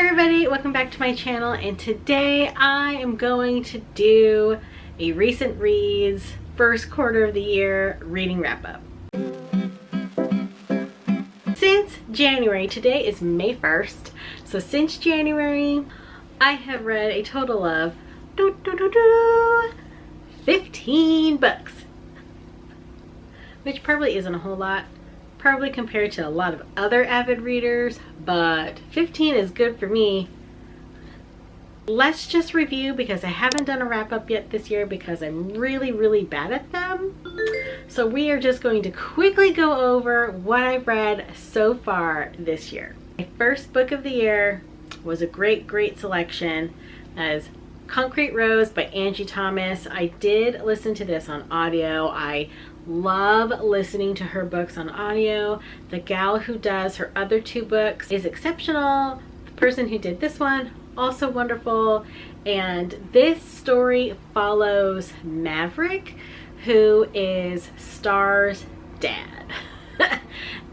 everybody, welcome back to my channel, and today I am going to do a recent reads first quarter of the year reading wrap up. Since January, today is May 1st, so since January I have read a total of 15 books, which probably isn't a whole lot, probably compared to a lot of other avid readers, but 15 is good for me. Let's just review, because I haven't done a wrap up yet this year because I'm really bad at them. So we are just going to quickly go over what I've read so far this year. My first book of the year was a great selection as Concrete Rose by Angie Thomas. I did listen to this on audio. I love listening to her books on audio. The gal who does her other two books is exceptional. The person who did this one, also wonderful. And this story follows Maverick, who is Star's dad.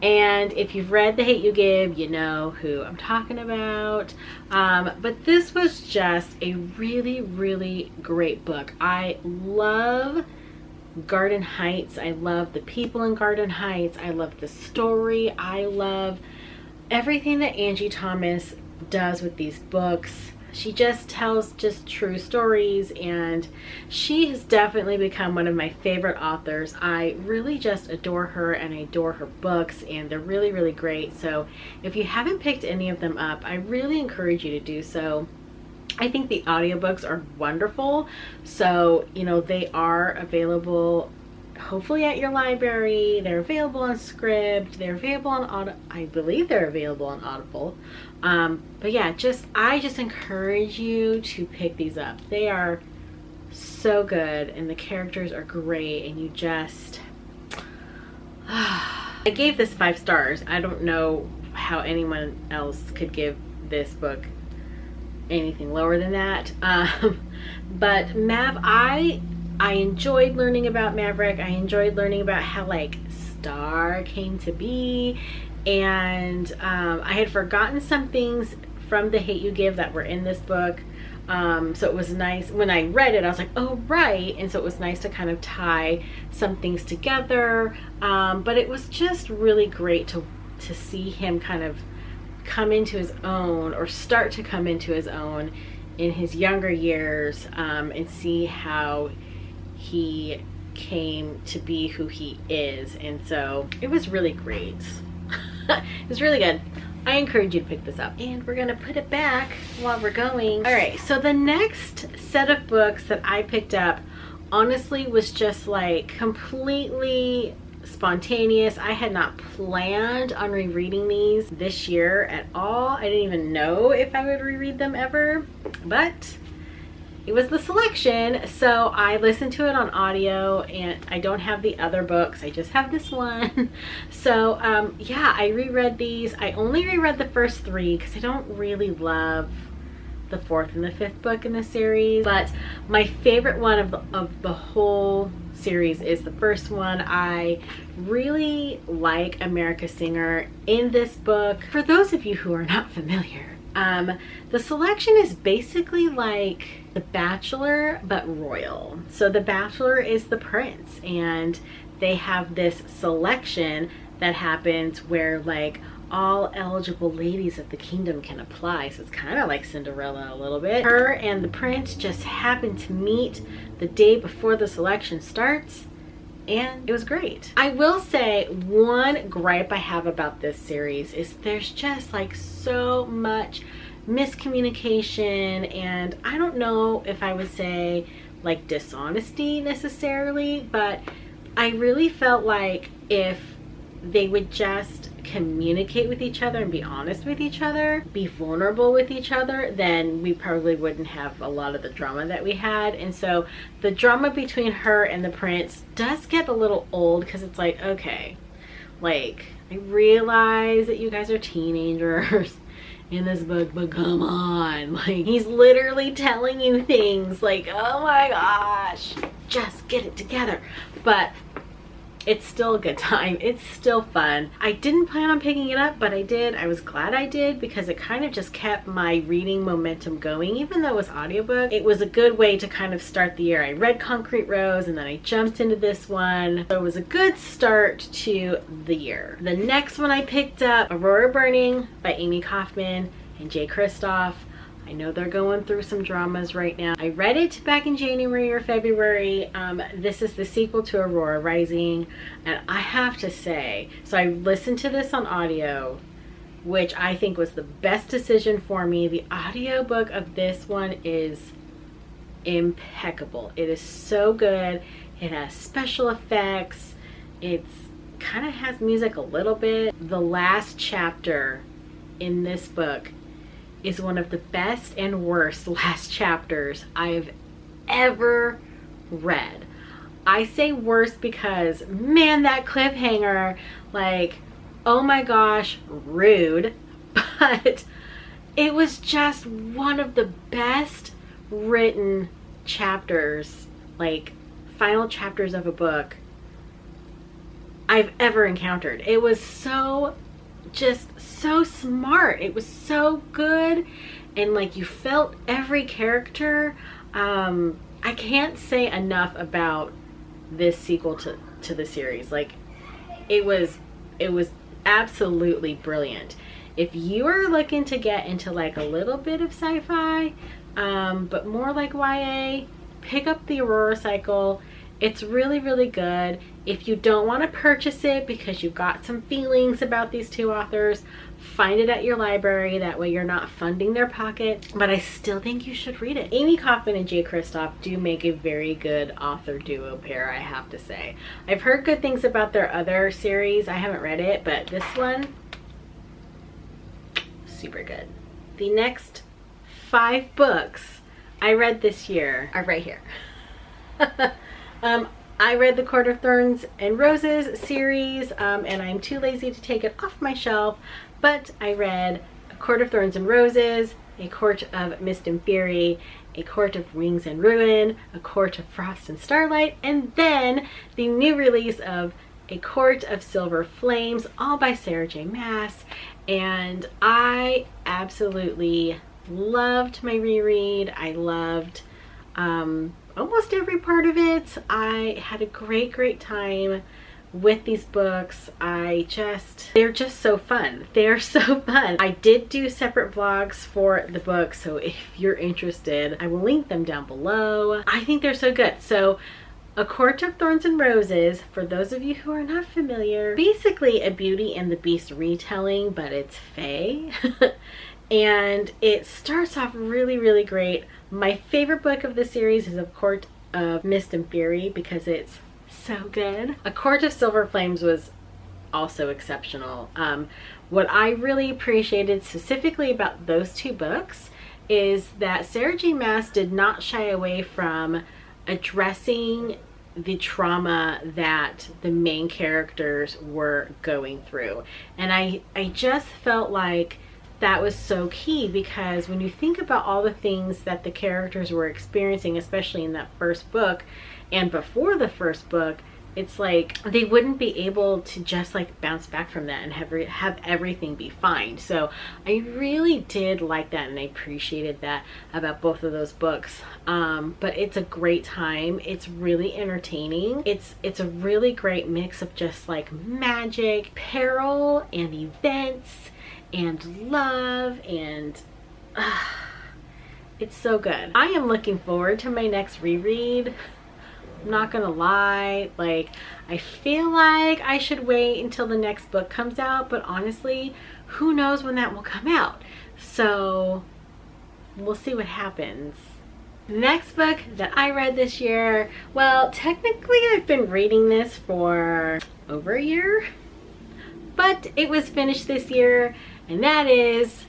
And if you've read The Hate U Give, you know who I'm talking about. But this was just a really great book. I love Garden Heights. I love the people in Garden Heights. I love the story. I love everything that Angie Thomas does with these books. She just tells just true stories, and she has definitely become one of my favorite authors. I really just adore her, and I adore her books, and they're really great. So if you haven't picked any of them up, I really encourage you to do so. I think the audiobooks are wonderful, so you know they are available hopefully at your library. They're available on Scribd, they're available on I believe they're available on Audible. But yeah, I just encourage you to pick these up. They are so good, and the characters are great, and you just I gave this 5 stars. I don't know how anyone else could give this book anything lower than that. But Mav, I enjoyed learning about Maverick. I enjoyed learning about how like Star came to be, and I had forgotten some things from The Hate U Give that were in this book. So it was nice when I read it. I was like, oh right. And so it was nice to kind of tie some things together. But it was just really great to see him kind of come into his own, or start to come into his own in his younger years, and see how he came to be who he is. And so it was really great. It was really good. I encourage you to pick this up, and we're gonna put it back while we're going. All right, so the next set of books that I picked up honestly was just like completely spontaneous. I had not planned on rereading these this year at all. I didn't even know if I would reread them ever, but it was the selection, so I listened to it on audio, and I don't have the other books. I just have this one. So yeah, I reread these. I only reread the first 3 because I don't really love the 4th and the 5th book in the series, but my favorite one of the whole series is the first one. I really like America Singer in this book. For those of you who are not familiar, the selection is basically like The Bachelor but royal. So The Bachelor is the prince, and they have this selection that happens where like all eligible ladies of the kingdom can apply. So it's kind of like Cinderella a little bit. Her and the prince just happen to meet the day before the selection starts, and it was great. I will say one gripe I have about this series is there's just like so much miscommunication, and I don't know if I would say like dishonesty necessarily, but I really felt like if they would just communicate with each other and be honest with each other, be vulnerable with each other, then we probably wouldn't have a lot of the drama that we had. And so the drama between her and the prince does get a little old, because it's like, okay, like I realize that you guys are teenagers in this book, but come on, like he's literally telling you things like, oh my gosh, just get it together. But it's still a good time. It's still fun. I didn't plan on picking it up, but I did. I was glad I did because it kind of just kept my reading momentum going. Even though it was audiobook, it was a good way to kind of start the year. I read Concrete Rose and then I jumped into this one. So it was a good start to the year. The next one I picked up, Aurora Burning by Amy Kaufman and Jay Kristoff. I know they're going through some dramas right now. I read it back in January or February. This is the sequel to Aurora Rising, and I have to say, so I listened to this on audio, which I think was the best decision for me. The audiobook of this one is impeccable. It is so good. It has special effects. It's kind of has music a little bit. The last chapter in this book is one of the best and worst last chapters I've ever read. I say worst because, man, that cliffhanger, like, oh my gosh, rude, but it was just one of the best written chapters, like final chapters of a book I've ever encountered. It was so just so smart. It was so good, and like you felt every character. I can't say enough about this sequel to the series. Like it was absolutely brilliant. If you are looking to get into like a little bit of sci-fi, but more like YA, pick up the Aurora cycle. It's really, really good. If you don't want to purchase it because you've got some feelings about these two authors, find it at your library. That way you're not funding their pocket. But I still think you should read it. Amy Kaufman and Jay Kristoff do make a very good author duo pair, I have to say. I've heard good things about their other series. I haven't read it, but this one, super good. The next 5 books I read this year are right here. I read the Court of Thorns and Roses series, and I'm too lazy to take it off my shelf, but I read A Court of Thorns and Roses, A Court of Mist and Fury, A Court of Wings and Ruin, A Court of Frost and Starlight, and then the new release of A Court of Silver Flames, all by Sarah J. Maas, and I absolutely loved my reread. I loved almost every part of it. I had a great time with these books. They're just so fun. They're so fun. I did do separate vlogs for the book, so if you're interested, I will link them down below. I think they're so good. So A Court of Thorns and Roses, for those of you who are not familiar, basically a Beauty and the Beast retelling, but it's fae. And it starts off really great. My favorite book of the series is A Court of Mist and Fury because it's so good. A Court of Silver Flames was also exceptional. What I really appreciated specifically about those 2 books is that Sarah J. Maas did not shy away from addressing the trauma that the main characters were going through. And I just felt like that was so key, because when you think about all the things that the characters were experiencing, especially in that first book and before the first book, it's like they wouldn't be able to just like bounce back from that and have everything be fine. So I really did like that, and I appreciated that about both of those books. But it's a great time. It's really entertaining. It's a really great mix of just like magic, peril, and events, and love, and it's so good. I am looking forward to my next reread. I'm not gonna lie, like I feel like I should wait until the next book comes out, but honestly, who knows when that will come out? So we'll see what happens. The next book that I read this year, well, technically I've been reading this for over a year, but it was finished this year, and that is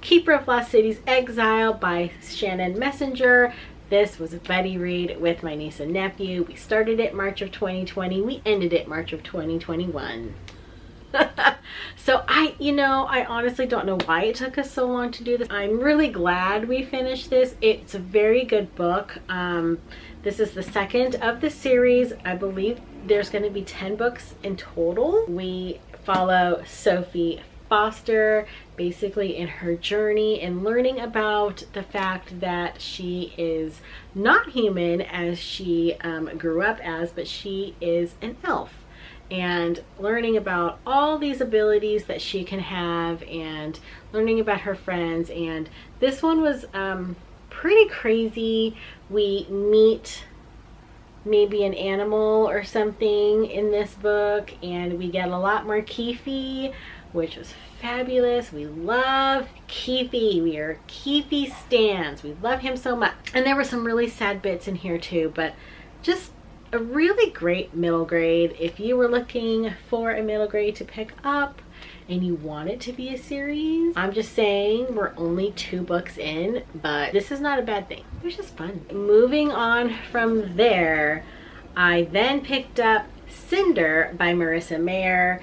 Keeper of Lost Cities Exile by Shannon Messenger. This was a buddy read with my niece and nephew. We started it March of 2020. We ended it March of 2021. So I honestly don't know why it took us so long to do this. I'm really glad we finished this. It's a very good book. This is the second of the series. I believe there's going to be 10 books in total. We follow Sophie Foster basically in her journey and learning about the fact that she is not human as she grew up as, but she is an elf, and learning about all these abilities that she can have and learning about her friends. And this one was pretty crazy. We meet maybe an animal or something in this book, and we get a lot more Keefe, which was fabulous. We love Keefe. We are Keefe stans. We love him so much. And there were some really sad bits in here too, but just a really great middle grade. If you were looking for a middle grade to pick up and you want it to be a series, I'm just saying we're only 2 books in, but this is not a bad thing. It was just fun. Moving on from there, I then picked up Cinder by Marissa Mayer.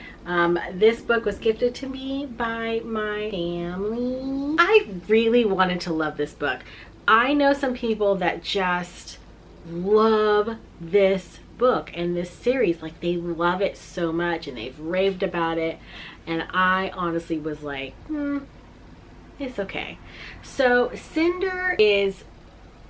This book was gifted to me by my family. I really wanted to love this book. I know some people that just love this book and this series. Like, they love it so much and they've raved about it. And I honestly was like, it's okay. So Cinder is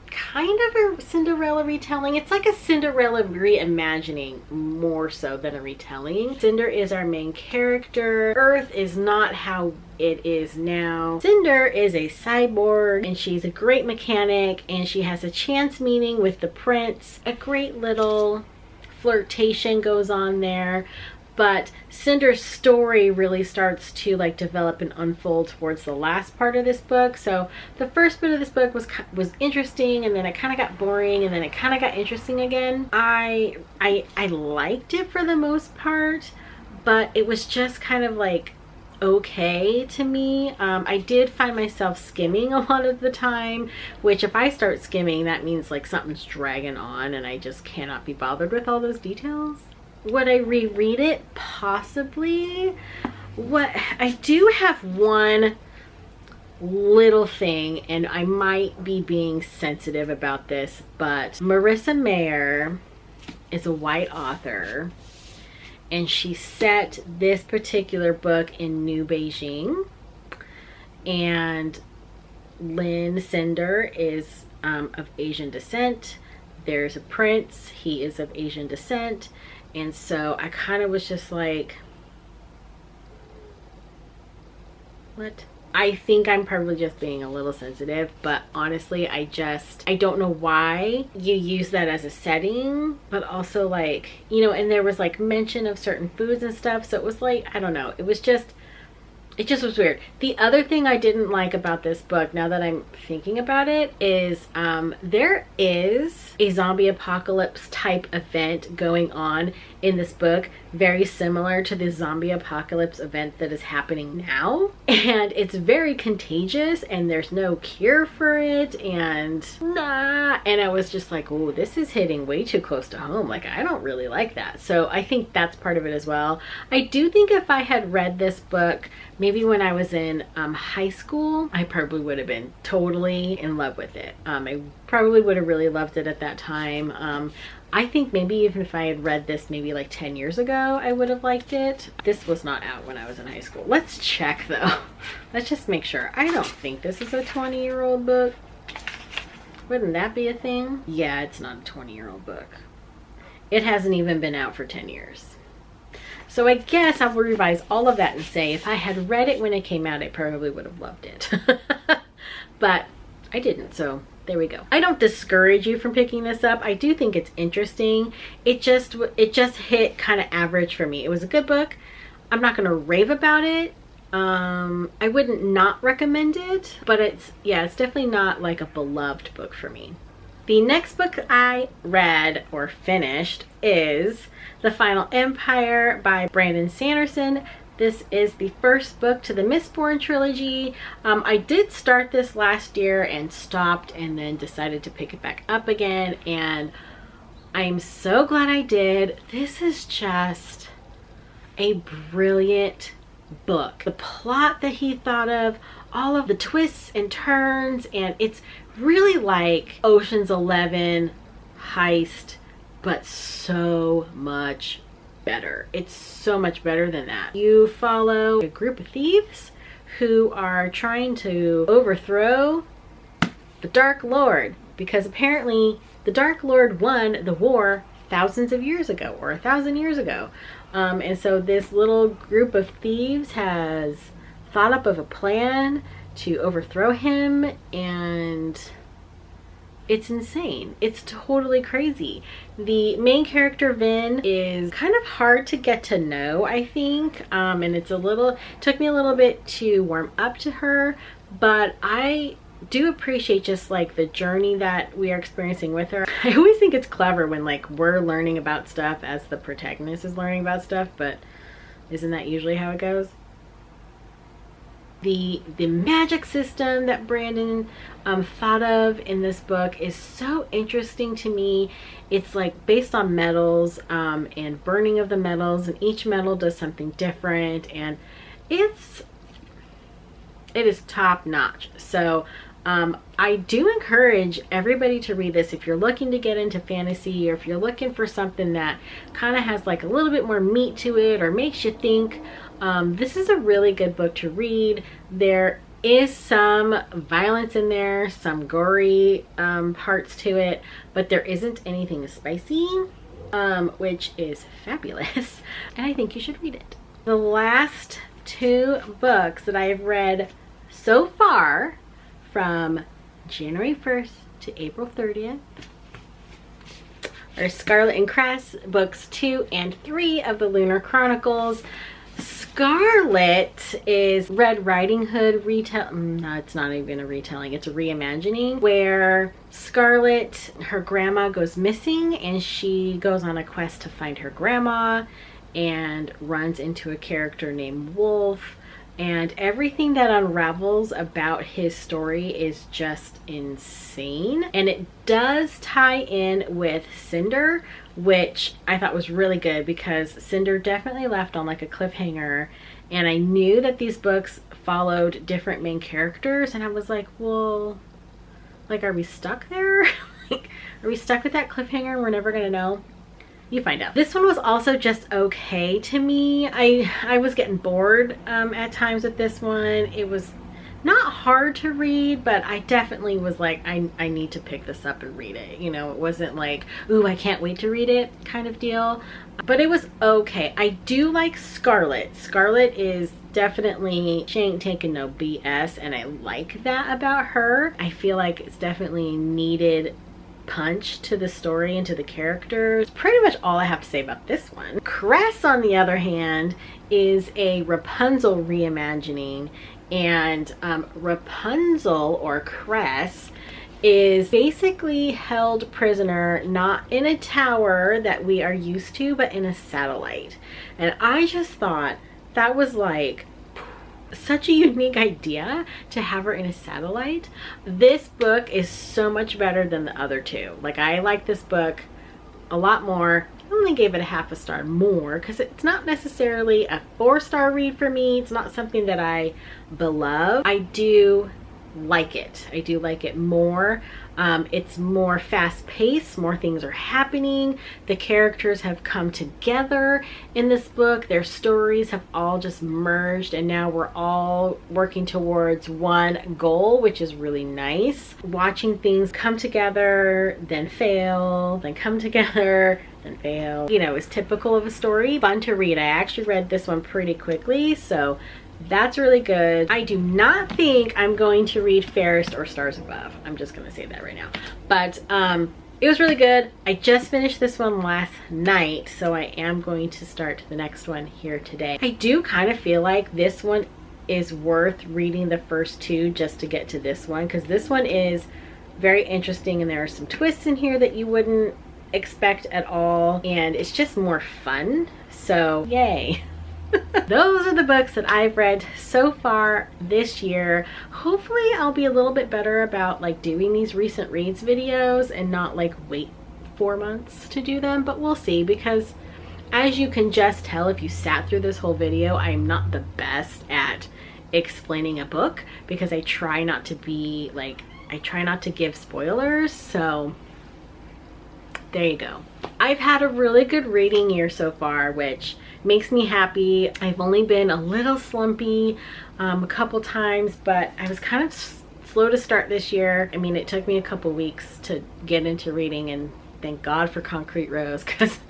kind of a Cinderella retelling. It's like a Cinderella reimagining more so than a retelling. Cinder is our main character. Earth is not how it is now. Cinder is a cyborg and she's a great mechanic, and she has a chance meeting with the prince. A great little flirtation goes on there. But Cinder's story really starts to like develop and unfold towards the last part of this book. So the first bit of this book was interesting, and then it kind of got boring, and then it kind of got interesting again. I liked it for the most part, but it was just kind of like okay to me. I did find myself skimming a lot of the time, which if I start skimming, that means like something's dragging on and I just cannot be bothered with all those details. Would I reread it? Possibly. What I do have one little thing, and I might be being sensitive about this, but Marissa Mayer is a white author, and she set this particular book in New Beijing, and Lynn Cinder is of Asian descent. There's a prince, he is of Asian descent. And so I kind of was just like, what? I think I'm probably just being a little sensitive, but honestly, I don't know why you use that as a setting, but also like, you know, and there was like mention of certain foods and stuff. So it was like, I don't know. It just was weird. The other thing I didn't like about this book, now that I'm thinking about it, is there is a zombie apocalypse type event going on in this book, very similar to the zombie apocalypse event that is happening now. And it's very contagious and there's no cure for it, and I was just like, oh, this is hitting way too close to home. Like, I don't really like that. So I think that's part of it as well. I do think if I had read this book maybe when I was in high school, I probably would have been totally in love with it. I probably would have really loved it at that time. I think maybe even if I had read this maybe like 10 years ago, I would have liked it. This was not out when I was in high school. Let's check though. Let's just make sure. I don't think this is a 20-year-old book. Wouldn't that be a thing? Yeah, it's not a 20-year-old book. It hasn't even been out for 10 years. So I guess I'll revise all of that and say if I had read it when it came out, I probably would have loved it. But I didn't, so there we go. I don't discourage you from picking this up. I do think it's interesting. It just hit kind of average for me. It was a good book. I'm not going to rave about it. I wouldn't not recommend it, but it's definitely not like a beloved book for me. The next book I read or finished is The Final Empire by Brandon Sanderson. This is the first book to the Mistborn trilogy. I did start this last year and stopped and then decided to pick it back up again, and I'm so glad I did. This is just a brilliant book. The plot that he thought of, all of the twists and turns, and it's really like Ocean's 11 heist but so much better. It's so much better than that. You follow a group of thieves who are trying to overthrow the Dark Lord, because apparently the Dark Lord won the war thousands of years ago, or 1,000 years ago. And so this little group of thieves has thought up of a plan to overthrow him, and it's insane. It's totally crazy. The main character, Vin, is kind of hard to get to know, I think. And took me a little bit to warm up to her, but I do appreciate just like the journey that we are experiencing with her. I always think it's clever when like we're learning about stuff as the protagonist is learning about stuff, but isn't that usually how it goes? The magic system that Brandon thought of in this book is so interesting to me. It's like based on metals and burning of the metals, and each metal does something different, and it is top notch. So I do encourage everybody to read this if you're looking to get into fantasy, or if you're looking for something that kind of has like a little bit more meat to it or makes you think. This is a really good book to read. There is some violence in there, some gory parts to it, but there isn't anything spicy, which is fabulous, and I think you should read it. The last 2 books that I have read so far from January 1st to April 30th are Scarlet and Cress, books 2 and 3 of the Lunar Chronicles. Scarlet is Red Riding Hood no, it's not even a retelling, it's a reimagining, where Scarlet, her grandma goes missing, and she goes on a quest to find her grandma and runs into a character named Wolf, and everything that unravels about his story is just insane. And it does tie in with Cinder, which I thought was really good, because Cinder definitely left on like a cliffhanger, and I knew that these books followed different main characters, and I was like, well, like, are we stuck there? Like, are we stuck with that cliffhanger and we're never gonna know? You find out. This one was also just okay to me. I was getting bored at times with this one. It was not hard to read, but I definitely was like, I need to pick this up and read it. You know, it wasn't like, ooh, I can't wait to read it kind of deal. But it was okay. I do like Scarlet. Scarlet is definitely, she ain't taking no BS, and I like that about her. I feel like it's definitely needed punch to the story and to the characters. Pretty much all I have to say about this one. Cress, on the other hand, is a Rapunzel reimagining, and Rapunzel, or Cress, is basically held prisoner not in a tower that we are used to, but in a satellite. And I just thought that was like such a unique idea, to have her in a satellite. This book is so much better than the other 2. Like, I like this book a lot more. I only gave it a half a star more, because it's not necessarily a 4-star read for me. It's not something that I beloved. I do like it. I do like it more. It's more fast-paced, more things are happening. The characters have come together in this book. Their stories have all just merged, and now we're all working towards one goal, which is really nice. Watching things come together, then fail, then come together, then fail, you know, is typical of a story. Fun to read. I actually read this one pretty quickly, so that's really good. I do not think I'm going to read Fairest or Stars Above. I'm just going to say that right now. But it was really good. I just finished this one last night, so I am going to start the next one here today. I do kind of feel like this one is worth reading the first 2 just to get to this one, because this one is very interesting, and there are some twists in here that you wouldn't expect at all, and it's just more fun. So yay. Those are the books that I've read so far this year. Hopefully I'll be a little bit better about like doing these recent reads videos and not like wait 4 months to do them, but we'll see, because as you can just tell if you sat through this whole video, I'm not the best at explaining a book, because I try not to be like, I try not to give spoilers. So there you go. I've had a really good reading year so far, which makes me happy. I've only been a little slumpy a couple times, but I was kind of slow to start this year. I mean, it took me a couple weeks to get into reading, and thank God for Concrete Rose, because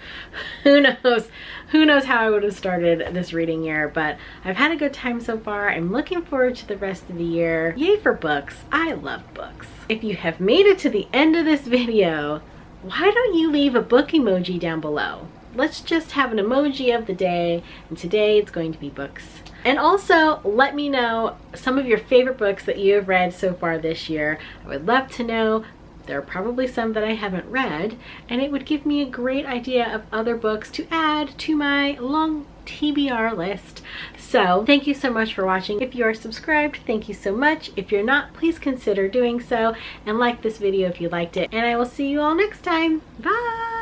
who knows how I would have started this reading year. But I've had a good time so far. I'm looking forward to the rest of the year. Yay for books. I love books. If you have made it to the end of this video, why don't you leave a book emoji down below? Let's just have an emoji of the day, and today it's going to be books. And also, let me know some of your favorite books that you have read so far this year. I would love to know. There are probably some that I haven't read, and it would give me a great idea of other books to add to my long TBR list. So thank you so much for watching. If you are subscribed, thank you so much. If you're not, please consider doing so, and like this video if you liked it. And I will see you all next time. Bye!